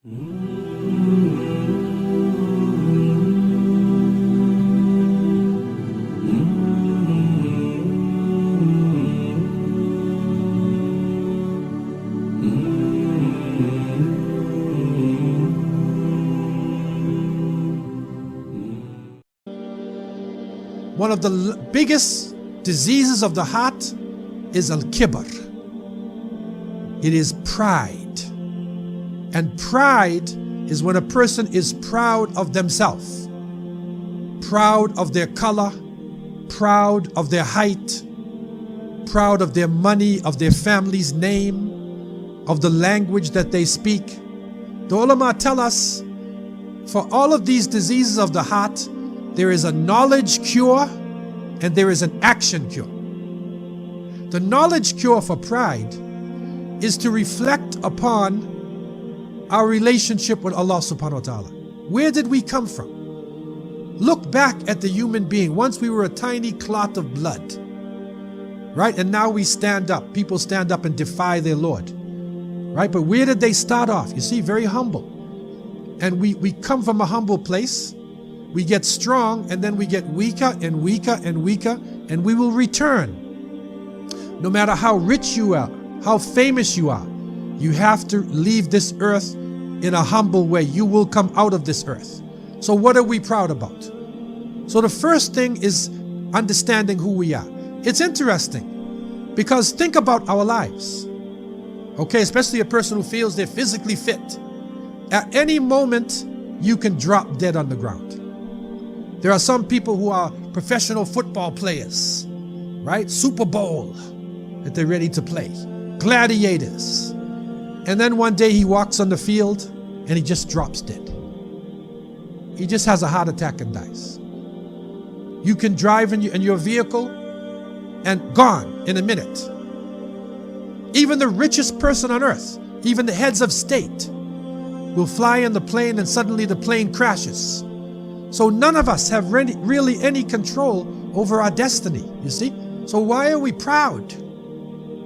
One of the biggest diseases of the heart is al-kibr. It is pride. And pride is when a person is proud of themselves, proud of their color, proud of their height, proud of their money, of their family's name, of the language that they speak. The ulama tell us, for all of these diseases of the heart, there is a knowledge cure and there is an action cure. The knowledge cure for pride is to reflect upon our relationship with Allah subhanahu wa ta'ala. Where did we come from? Look back at the human being. Once we were a tiny clot of blood, right? And now we stand up. People stand up and defy their Lord, right? But where did they start off? You see, very humble. And we come from a humble place. We get strong and then we get weaker and weaker and weaker, and we will return. No matter how rich you are, how famous you are, you have to leave this earth in a humble way. You will come out of this earth. So what are we proud about? So the first thing is understanding who we are. It's interesting because think about our lives. Okay, especially a person who feels they're physically fit. At any moment, you can drop dead on the ground. There are some people who are professional football players, right? Super Bowl that they're ready to play. Gladiators. And then one day he walks on the field and he just drops dead. He just has a heart attack and dies. You can drive in your vehicle and gone in a minute. Even the richest person on earth, even the heads of state, will fly in the plane and suddenly the plane crashes. So none of us have really any control over our destiny, you see? So why are we proud?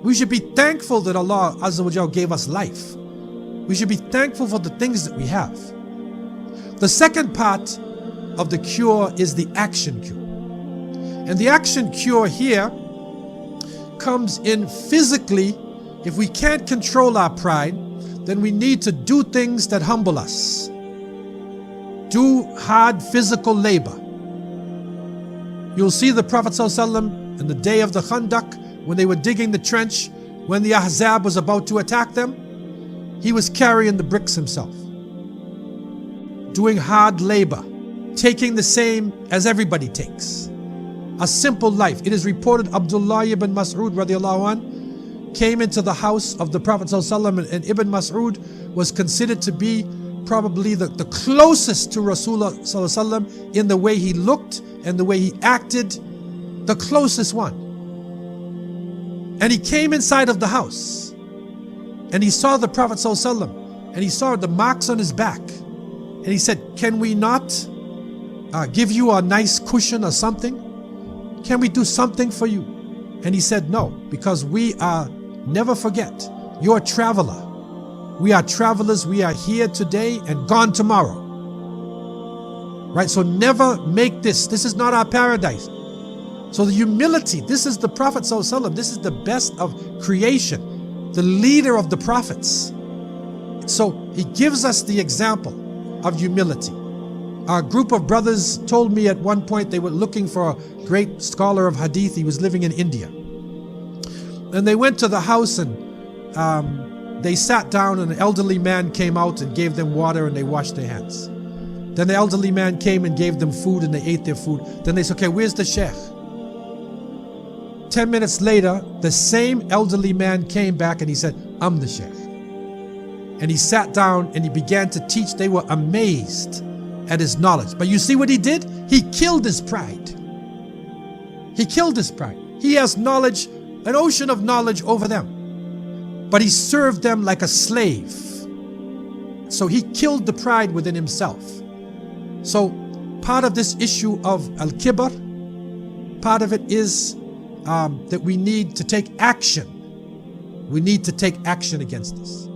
We should be thankful that Allah Azza wa Jal gave us life. We should be thankful for the things that we have. The second part of the cure is the action cure. And the action cure here comes in physically. If we can't control our pride, then we need to do things that humble us. Do hard physical labor. You'll see the Prophet ﷺ in the day of the Khandaq, when they were digging the trench, when the Ahzab was about to attack them, he was carrying the bricks himself. Doing hard labor, taking the same as everybody takes. A simple life. It is reported Abdullah ibn Mas'ud radiallahu anh came into the house of the Prophet ﷺ, and Ibn Mas'ud was considered to be probably the closest to Rasulullah ﷺ in the way he looked and the way he acted, the closest one. And he came inside of the house and he saw the Prophet ﷺ and he saw the marks on his back, and he said, can we not give you a nice cushion or something? Can we do something for you? And he said, no, because we are, never forget, you're a traveler. We are travelers. We are here today and gone tomorrow. Right? So never make this is not our paradise. So the humility, this is the Prophet ﷺ. This is the best of creation, the leader of the prophets. So he gives us the example of humility. Our group of brothers told me at one point they were looking for a great scholar of hadith. He was living in India. And they went to the house and they sat down, and an elderly man came out and gave them water, and they washed their hands. Then the elderly man came and gave them food, and they ate their food. Then they said, okay, where's the sheikh? 10 minutes later, the same elderly man came back and he said, I'm the sheikh. And he sat down and he began to teach. They were amazed at his knowledge. But you see what he did? He killed his pride. He killed his pride. He has knowledge, an ocean of knowledge over them. But he served them like a slave. So he killed the pride within himself. So part of this issue of al-kibr, part of it is that we need to take action. We need to take action against this.